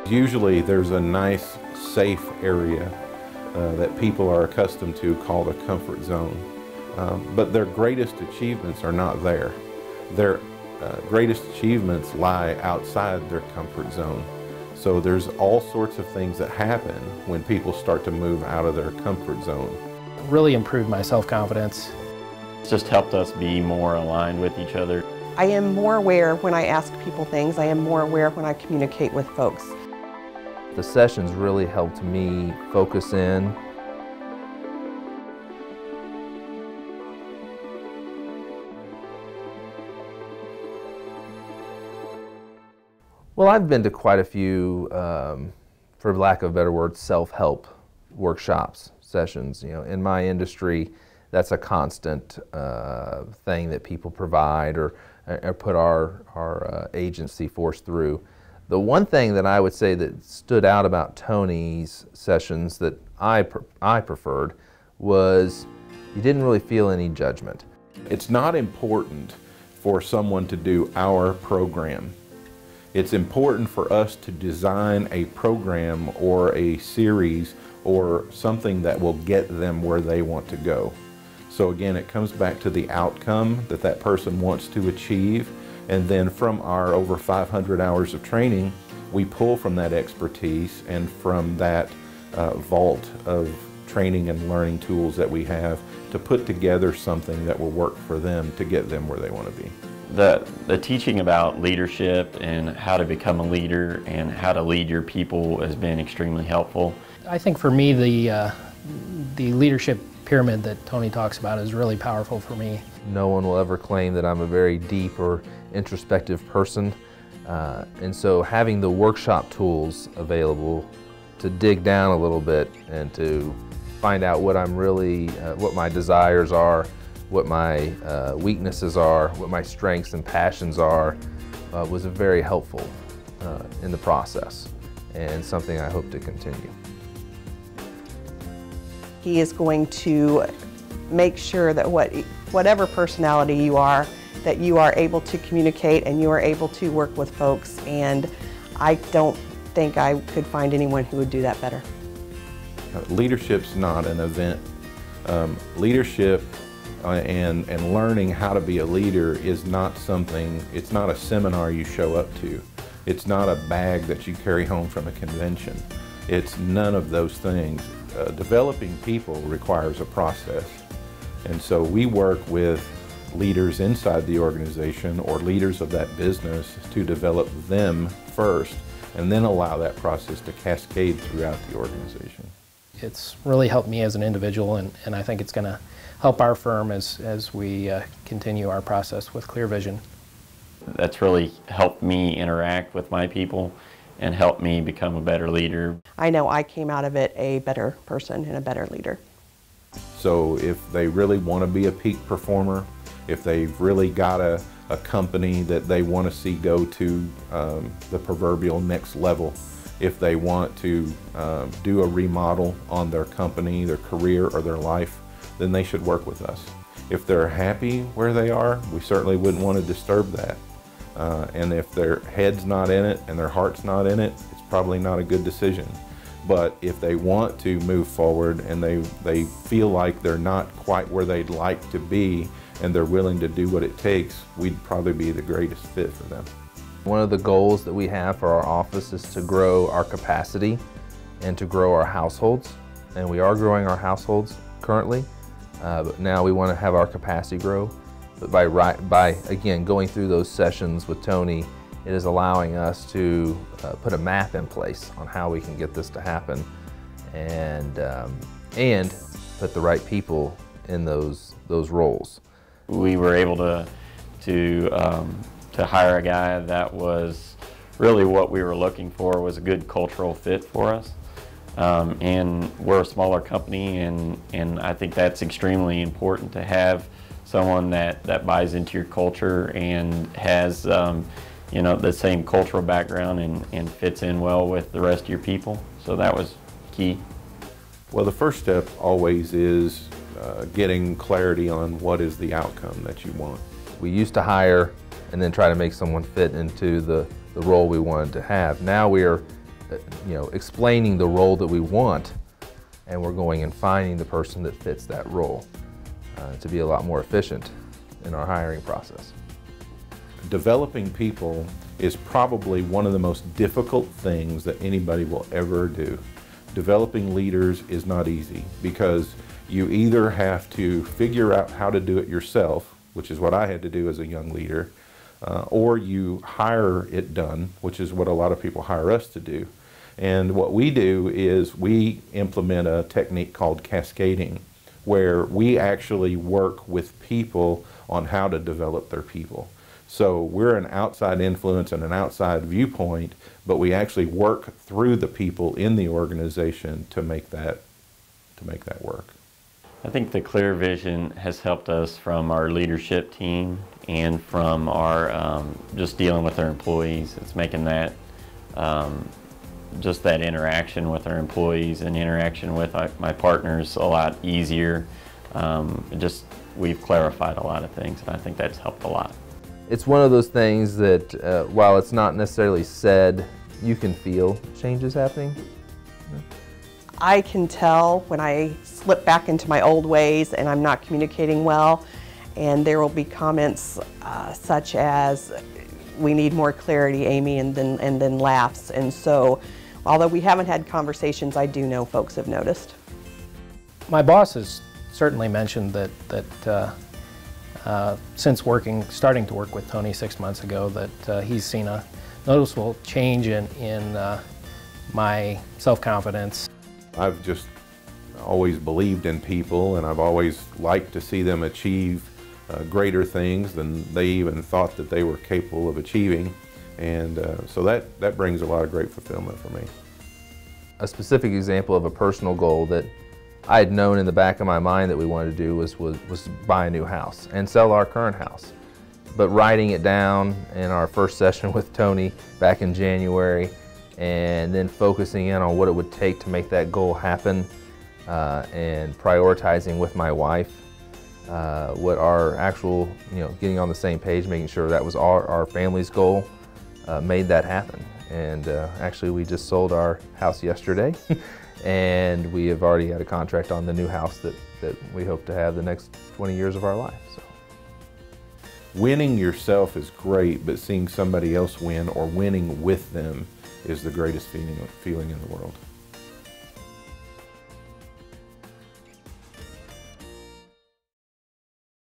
Usually there's a nice, safe area that people are accustomed to called a comfort zone. But their greatest achievements are not there. Their greatest achievements lie outside their comfort zone. So there's all sorts of things that happen when people start to move out of their comfort zone. Really improved my self-confidence. It's just helped us be more aligned with each other. I am more aware when I ask people things. I am more aware when I communicate with folks. The sessions really helped me focus in. Well, I've been to quite a few, for lack of a better word, self-help workshops, sessions. You know, in my industry, that's a constant thing that people provide or put our agency force through. The one thing that I would say that stood out about Tony's sessions that I preferred was you didn't really feel any judgment. It's not important for someone to do our program. It's important for us to design a program or a series or something that will get them where they want to go. So again, it comes back to the outcome that that person wants to achieve, and then from our over 500 hours of training, we pull from that expertise and from that vault of training and learning tools that we have to put together something that will work for them to get them where they want to be. The teaching about leadership and how to become a leader and how to lead your people has been extremely helpful. I think for me the leadership pyramid that Tony talks about is really powerful for me. No one will ever claim that I'm a very deep or introspective person, and so having the workshop tools available to dig down a little bit and to find out what I'm really, what my desires are, what my weaknesses are, what my strengths and passions are, was very helpful in the process and something I hope to continue. He is going to make sure that whatever personality you are, that you are able to communicate and you are able to work with folks, and I don't think I could find anyone who would do that better. Leadership's not an event. Leadership and learning how to be a leader is not something, it's not a seminar you show up to. It's not a bag that you carry home from a convention. It's none of those things. Developing people requires a process. And so we work with leaders inside the organization or leaders of that business to develop them first and then allow that process to cascade throughout the organization. It's really helped me as an individual, and I think it's going to help our firm as we continue our process with Clear Vision. That's really helped me interact with my people and helped me become a better leader. I know I came out of it a better person and a better leader. So if they really want to be a peak performer, if they've really got a company that they want to see go to the proverbial next level, if they want to do a remodel on their company, their career, or their life, then they should work with us. If they're happy where they are, we certainly wouldn't want to disturb that. And if their head's not in it and their heart's not in it, it's probably not a good decision. But if they want to move forward and they feel like they're not quite where they'd like to be and they're willing to do what it takes, we'd probably be the greatest fit for them. One of the goals that we have for our office is to grow our capacity and to grow our households. And we are growing our households currently, but now we want to have our capacity grow. But by again, going through those sessions with Tony, it is allowing us to put a map in place on how we can get this to happen and put the right people in those roles. We were able to hire a guy that was really what we were looking for, was a good cultural fit for us. And we're a smaller company, and I think that's extremely important to have someone that buys into your culture and has you know, the same cultural background and fits in well with the rest of your people. So that was key. Well, the first step always is getting clarity on what is the outcome that you want. We used to hire and then try to make someone fit into the role we wanted to have. Now we are explaining the role that we want, and we're going and finding the person that fits that role to be a lot more efficient in our hiring process. Developing people is probably one of the most difficult things that anybody will ever do. Developing leaders is not easy because you either have to figure out how to do it yourself, which is what I had to do as a young leader, or you hire it done, which is what a lot of people hire us to do. And what we do is we implement a technique called cascading, where we actually work with people on how to develop their people. So we're an outside influence and an outside viewpoint, but we actually work through the people in the organization to make that work. I think the clear vision has helped us from our leadership team and from our just dealing with our employees. It's making that just that interaction with our employees and interaction with my partners a lot easier. We've clarified a lot of things, and I think that's helped a lot. It's one of those things that while it's not necessarily said, you can feel changes happening. I can tell when I slip back into my old ways and I'm not communicating well, and there will be comments such as, "We need more clarity, Amy," and then laughs. And so, although we haven't had conversations, I do know folks have noticed. My boss has certainly mentioned that since starting to work with Tony 6 months ago, that he's seen a noticeable change in my self-confidence. I've just always believed in people, and I've always liked to see them achieve greater things than they even thought that they were capable of achieving. And so that brings a lot of great fulfillment for me. A specific example of a personal goal that I had known in the back of my mind that we wanted to do was buy a new house and sell our current house. But writing it down in our first session with Tony back in January, and then focusing in on what it would take to make that goal happen, and prioritizing with my wife what our actual, getting on the same page, making sure that was our family's goal, made that happen. And actually we just sold our house yesterday and we have already had a contract on the new house that we hope to have the next 20 years of our life. So. Winning yourself is great, but seeing somebody else win or winning with them is the greatest feeling in the world.